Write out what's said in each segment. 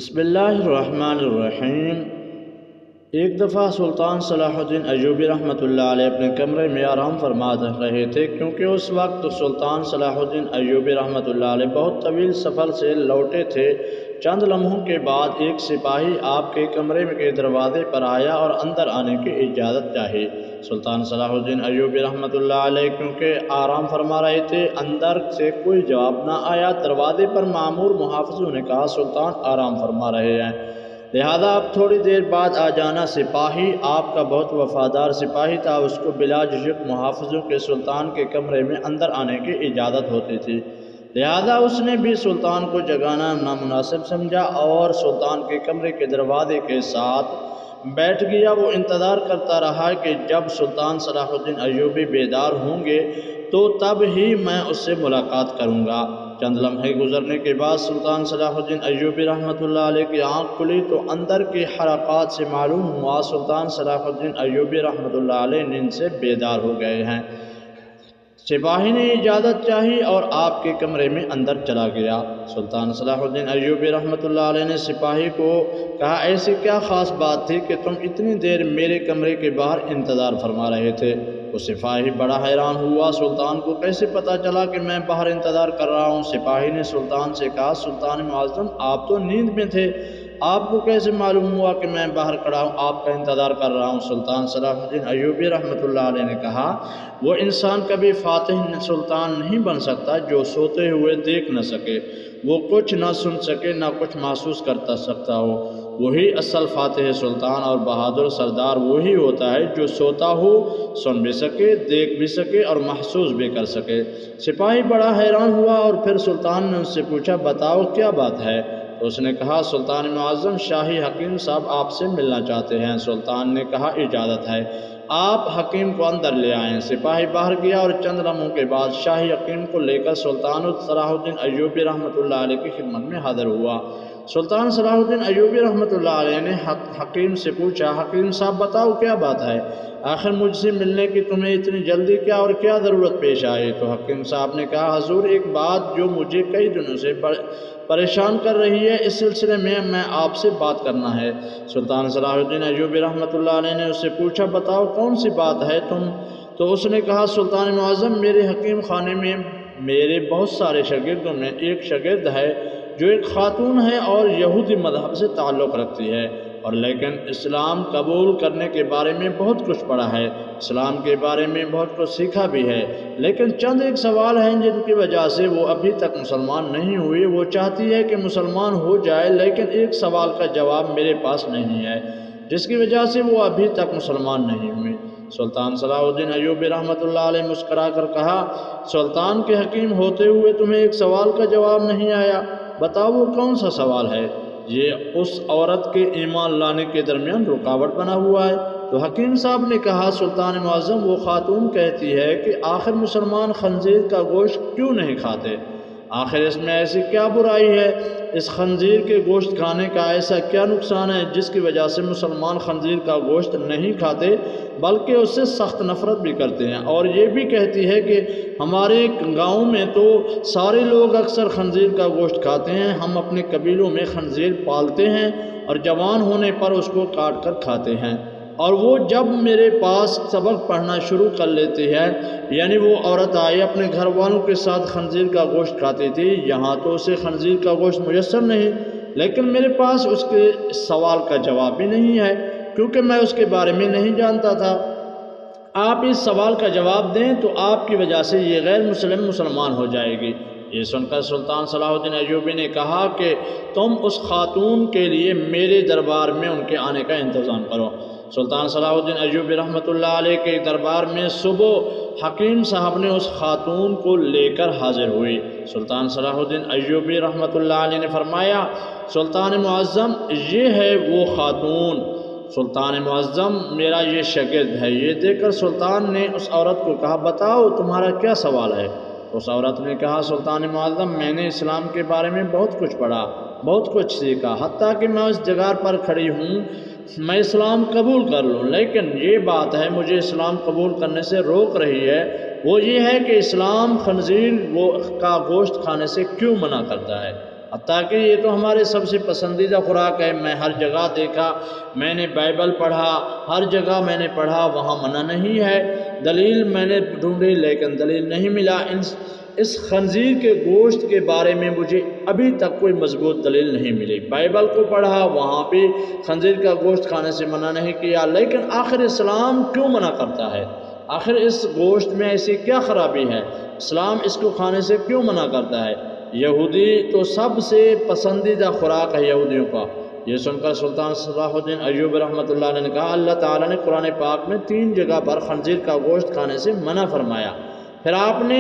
بسم اللہ الرحمن الرحیم۔ ایک دفعہ سلطان صلاح الدین ایوبی رحمۃ اللہ علیہ اپنے کمرے میں آرام فرما رہے تھے، کیونکہ اس وقت سلطان صلاح الدین ایوبی رحمۃ اللہ علیہ بہت طویل سفر سے لوٹے تھے۔ چند لمحوں کے بعد ایک سپاہی آپ کے کمرے کے دروازے پر آیا اور اندر آنے کی اجازت چاہی۔ سلطان صلاح الدین ایوبی رحمۃ اللہ علیہ کیونکہ آرام فرما رہے تھے، اندر سے کوئی جواب نہ آیا۔ دروازے پر مامور محافظوں نے کہا، سلطان آرام فرما رہے ہیں، لہذا آپ تھوڑی دیر بعد آ جانا۔ سپاہی آپ کا بہت وفادار سپاہی تھا، اس کو بلا جھجک محافظوں کے سلطان کے کمرے میں اندر آنے کی اجازت ہوتی تھی، لہذا اس نے بھی سلطان کو جگانا نامناسب سمجھا اور سلطان کے کمرے کے دروازے کے ساتھ بیٹھ گیا۔ وہ انتظار کرتا رہا کہ جب سلطان صلاح الدین ایوبی بیدار ہوں گے تو تب ہی میں اس سے ملاقات کروں گا۔ چند لمحے گزرنے کے بعد سلطان صلاح الدین ایوبی رحمۃ اللہ علیہ کی آنکھ کھلی تو اندر کی حرکات سے معلوم ہوا سلطان صلاح الدین ایوبی رحمۃ اللہ علیہ نیند سے بیدار ہو گئے ہیں۔ سپاہی نے اجازت چاہی اور آپ کے کمرے میں اندر چلا گیا۔ سلطان صلاح الدین ایوبی رحمۃ اللہ علیہ نے سپاہی کو کہا، ایسی کیا خاص بات تھی کہ تم اتنی دیر میرے کمرے کے باہر انتظار فرما رہے تھے؟ وہ سپاہی بڑا حیران ہوا، سلطان کو کیسے پتہ چلا کہ میں باہر انتظار کر رہا ہوں؟ سپاہی نے سلطان سے کہا، سلطان معظم آپ تو نیند میں تھے، آپ کو کیسے معلوم ہوا کہ میں باہر کھڑا ہوں، آپ کا انتظار کر رہا ہوں؟ سلطان صلاح الدین ایوبی رحمۃ اللہ علیہ نے کہا، وہ انسان کبھی فاتح سلطان نہیں بن سکتا جو سوتے ہوئے دیکھ نہ سکے، وہ کچھ نہ سن سکے، نہ کچھ محسوس کر سکتا ہو۔ وہی اصل فاتح سلطان اور بہادر سردار وہی ہوتا ہے جو سوتا ہو، سن بھی سکے، دیکھ بھی سکے اور محسوس بھی کر سکے۔ سپاہی بڑا حیران ہوا اور پھر سلطان نے اس سے پوچھا، بتاؤ کیا بات ہے؟ تو اس نے کہا، سلطان معظم شاہی حکیم صاحب آپ سے ملنا چاہتے ہیں۔ سلطان نے کہا، اجازت ہے، آپ حکیم کو اندر لے آئیں۔ سپاہی باہر گیا اور چند لمحوں کے بعد شاہی حکیم کو لے کر سلطان صلاح الدین ایوبی رحمۃ اللہ علیہ کی خدمت میں حاضر ہوا۔ سلطان صلاح الدین ایوبی رحمۃ اللہ علیہ نے حکیم سے پوچھا، حکیم صاحب بتاؤ کیا بات ہے؟ آخر مجھ سے ملنے کی تمہیں اتنی جلدی کیا اور کیا ضرورت پیش آئی؟ تو حکیم صاحب نے کہا، حضور ایک بات جو مجھے کئی دنوں سے پریشان کر رہی ہے، اس سلسلے میں آپ سے بات کرنا ہے۔ سلطان صلاح الدین ایوبی رحمۃ اللہ علیہ نے اس سے پوچھا، بتاؤ کون سی بات ہے تو اس نے کہا، سلطان معظم میرے حکیم خانے میں میرے بہت سارے شاگردوں میں ایک شاگرد ہے جو ایک خاتون ہے اور یہودی مذہب سے تعلق رکھتی ہے، اور لیکن اسلام قبول کرنے کے بارے میں بہت کچھ پڑھا ہے، اسلام کے بارے میں بہت کچھ سیکھا بھی ہے، لیکن چند ایک سوال ہیں جن کی وجہ سے وہ ابھی تک مسلمان نہیں ہوئی۔ وہ چاہتی ہے کہ مسلمان ہو جائے، لیکن ایک سوال کا جواب میرے پاس نہیں ہے، جس کی وجہ سے وہ ابھی تک مسلمان نہیں ہوئی۔ سلطان صلاح الدین ایوبی رحمۃ اللہ علیہ مسکرا کر کہا، سلطان کے حکیم ہوتے ہوئے تمہیں ایک سوال کا جواب نہیں آیا؟ بتاؤ وہ کون سا سوال ہے؟ یہ اس عورت کے ایمان لانے کے درمیان رکاوٹ بنا ہوا ہے۔ تو حکیم صاحب نے کہا، سلطان معظم وہ خاتون کہتی ہے کہ آخر مسلمان خنزیر کا گوشت کیوں نہیں کھاتے؟ آخر اس میں ایسی کیا برائی ہے؟ اس خنزیر کے گوشت کھانے کا ایسا کیا نقصان ہے جس کی وجہ سے مسلمان خنزیر کا گوشت نہیں کھاتے بلکہ اس سے سخت نفرت بھی کرتے ہیں؟ اور یہ بھی کہتی ہے کہ ہمارے گاؤں میں تو سارے لوگ اکثر خنزیر کا گوشت کھاتے ہیں، ہم اپنے قبیلوں میں خنزیر پالتے ہیں اور جوان ہونے پر اس کو کاٹ کر کھاتے ہیں، اور وہ جب میرے پاس سبق پڑھنا شروع کر لیتی ہے، یعنی وہ عورت آئی اپنے گھر والوں کے ساتھ خنزیر کا گوشت کھاتی تھی، یہاں تو اسے خنزیر کا گوشت میسر نہیں، لیکن میرے پاس اس کے سوال کا جواب بھی نہیں ہے کیونکہ میں اس کے بارے میں نہیں جانتا تھا۔ آپ اس سوال کا جواب دیں تو آپ کی وجہ سے یہ غیر مسلم مسلمان ہو جائے گی۔ یہ سن کر سلطان صلاح الدین ایوبی نے کہا کہ تم اس خاتون کے لیے میرے دربار میں ان کے آنے کا انتظام کرو۔ سلطان صلاح الدین ایوبی رحمۃ اللہ علیہ کے دربار میں صبح حکیم صاحب نے اس خاتون کو لے کر حاضر ہوئی۔ سلطان صلاح الدین ایوبی رحمۃ اللہ علیہ نے فرمایا، سلطان معظم یہ ہے وہ خاتون، سلطان معظم میرا یہ شاگرد ہے۔ یہ دیکھ کر سلطان نے اس عورت کو کہا، بتاؤ تمہارا کیا سوال ہے؟ اس عورت نے کہا، سلطان معظم میں نے اسلام کے بارے میں بہت کچھ پڑھا، بہت کچھ سیکھا، حتیٰ کہ میں اس جگہ پر کھڑی ہوں میں اسلام قبول کر لوں، لیکن یہ بات ہے مجھے اسلام قبول کرنے سے روک رہی ہے، وہ یہ ہے کہ اسلام خنزیر کا گوشت کھانے سے کیوں منع کرتا ہے؟ حتیٰ کہ یہ تو ہمارے سب سے پسندیدہ خوراک ہے۔ میں ہر جگہ دیکھا، میں نے بائبل پڑھا، ہر جگہ میں نے پڑھا، وہاں منع نہیں ہے۔ دلیل میں نے ڈھونڈی لیکن دلیل نہیں ملا۔ اس خنزیر کے گوشت کے بارے میں مجھے ابھی تک کوئی مضبوط دلیل نہیں ملی۔ بائبل کو پڑھا، وہاں بھی خنزیر کا گوشت کھانے سے منع نہیں کیا، لیکن آخر اسلام کیوں منع کرتا ہے؟ آخر اس گوشت میں ایسی کیا خرابی ہے؟ اسلام اس کو کھانے سے کیوں منع کرتا ہے؟ یہودی تو سب سے پسندیدہ خوراک ہے یہودیوں کا۔ یہ سن کر سلطان صلاح الدین ایوبی رحمۃ اللہ علیہ نے کہا، اللہ تعالیٰ نے قرآن پاک میں 3 جگہ پر خنزیر کا گوشت کھانے سے منع فرمایا۔ پھر آپ نے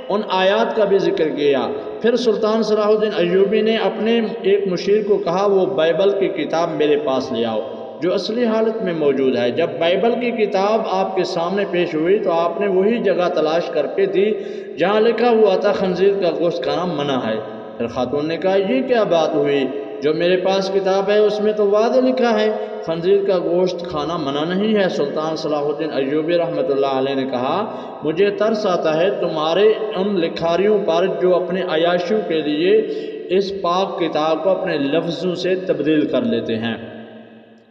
ان آیات کا بھی ذکر کیا۔ پھر سلطان صلاح الدین ایوبی نے اپنے ایک مشیر کو کہا، وہ بائبل کی کتاب میرے پاس لے آؤ جو اصلی حالت میں موجود ہے۔ جب بائبل کی کتاب آپ کے سامنے پیش ہوئی تو آپ نے وہی جگہ تلاش کر کے دی جہاں لکھا ہوا تھا خنزیر کا گوشت کھانا منع ہے۔ پھر خاتون نے کہا، یہ کیا بات ہوئی؟ جو میرے پاس کتاب ہے اس میں تو واضح لکھا ہے خنزیر کا گوشت کھانا منع نہیں ہے۔ سلطان صلاح الدین ایوبی رحمۃ اللہ علیہ نے کہا، مجھے ترس آتا ہے تمہارے ان لکھاریوں پر جو اپنے عیاشیوں کے لیے اس پاک کتاب کو اپنے لفظوں سے تبدیل کر لیتے ہیں۔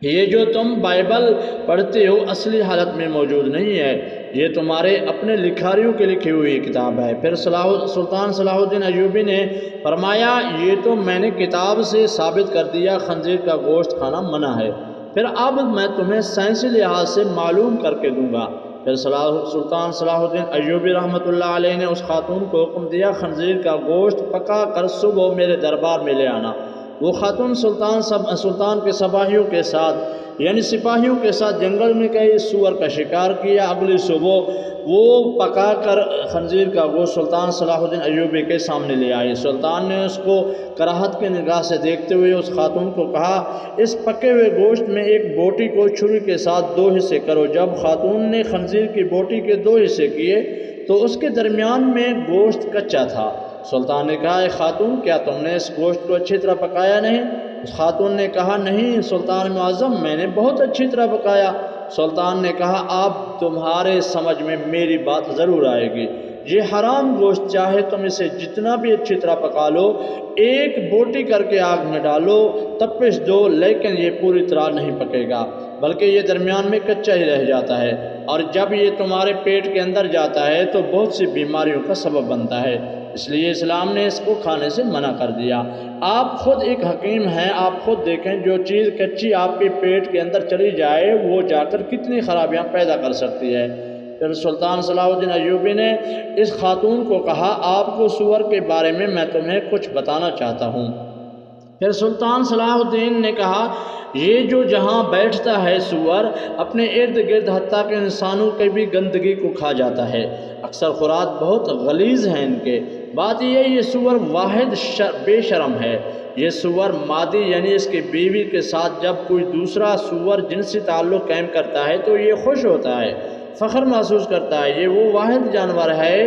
یہ جو تم بائبل پڑھتے ہو اصلی حالت میں موجود نہیں ہے، یہ تمہارے اپنے لکھاریوں کے لکھی ہوئی کتاب ہے۔ پھر سلطان صلاح الدین ایوبی نے فرمایا، یہ تو میں نے کتاب سے ثابت کر دیا خنزیر کا گوشت کھانا منع ہے، پھر اب میں تمہیں سائنسی لحاظ سے معلوم کر کے دوں گا۔ پھر سلطان صلاح الدین ایوبی رحمۃ اللہ علیہ نے اس خاتون کو حکم دیا، خنزیر کا گوشت پکا کر صبح میرے دربار میں لے آنا۔ وہ خاتون سلطان کے سپاہیوں کے ساتھ یعنی سپاہیوں کے ساتھ جنگل میں گئی، سور کا شکار کیا۔ اگلی صبح وہ پکا کر خنزیر کا گوشت سلطان صلاح الدین ایوبی کے سامنے لے آئی۔ سلطان نے اس کو کراہت کی نگاہ سے دیکھتے ہوئے اس خاتون کو کہا، اس پکے ہوئے گوشت میں ایک بوٹی کو چھری کے ساتھ 2 حصے کرو۔ جب خاتون نے خنزیر کی بوٹی کے 2 حصے کیے تو اس کے درمیان میں گوشت کچا تھا۔ سلطان نے کہا، اے خاتون، کیا تم نے اس گوشت کو اچھی طرح پکایا نہیں؟ اس خاتون نے کہا، نہیں سلطان معظم، میں نے بہت اچھی طرح پکایا۔ سلطان نے کہا، اب تمہارے سمجھ میں میری بات ضرور آئے گی۔ یہ حرام گوشت چاہے تم اسے جتنا بھی اچھی طرح پکا لو، ایک بوٹی کر کے آگ میں ڈالو، تپش دو، لیکن یہ پوری طرح نہیں پکے گا، بلکہ یہ درمیان میں کچا ہی رہ جاتا ہے، اور جب یہ تمہارے پیٹ کے اندر جاتا ہے تو بہت سی بیماریوں کا سبب بنتا ہے۔ اس لیے اسلام نے اس کو کھانے سے منع کر دیا۔ آپ خود ایک حکیم ہیں، آپ خود دیکھیں جو چیز کچی آپ کے پیٹ کے اندر چلی جائے وہ جا کر کتنی خرابیاں پیدا کر سکتی ہے۔ پھر سلطان صلاح الدین ایوبی نے اس خاتون کو کہا، آپ کو سور کے بارے میں تمہیں کچھ بتانا چاہتا ہوں۔ پھر سلطان صلاح الدین نے کہا، یہ جو جہاں بیٹھتا ہے سور اپنے ارد گرد حتیٰ کہ انسانوں کی بھی گندگی کو کھا جاتا ہے۔ اکثر خوراک بہت غلیظ ہیں ان کے۔ بات یہ سور واحد بے شرم ہے۔ یہ سور مادی یعنی اس کی بیوی کے ساتھ جب کوئی دوسرا سور جنسی تعلق قائم کرتا ہے تو یہ خوش ہوتا ہے، فخر محسوس کرتا ہے۔ یہ وہ واحد جانور ہے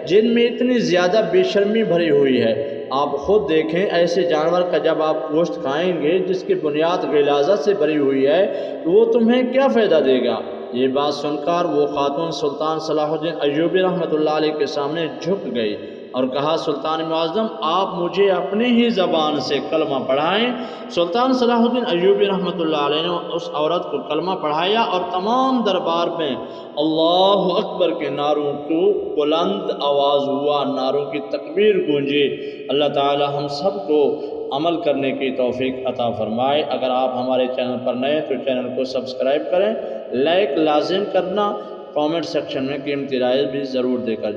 جن میں اتنی زیادہ بے شرمی بھری ہوئی ہے۔ آپ خود دیکھیں، ایسے جانور کا جب آپ گوشت کھائیں گے جس کی بنیاد غلاظت سے بھری ہوئی ہے تو وہ تمہیں کیا فائدہ دے گا؟ یہ بات سن کر وہ خاتون سلطان صلاح الدین ایوبی رحمۃ اللہ علیہ کے سامنے جھک گئی اور کہا، سلطان معظم، آپ مجھے اپنی ہی زبان سے کلمہ پڑھائیں۔ سلطان صلاح الدین ایوبی رحمۃ اللہ علیہ نے اس عورت کو کلمہ پڑھایا اور تمام دربار میں اللہ اکبر کے نعروں کو بلند آواز ہوا، نعروں کی تکبیر گونجی۔ اللہ تعالی ہم سب کو عمل کرنے کی توفیق عطا فرمائے۔ اگر آپ ہمارے چینل پر نئے تو چینل کو سبسکرائب کریں، لائک لازم کرنا، کامنٹ سیکشن میں قیمتی رائے بھی ضرور دے کر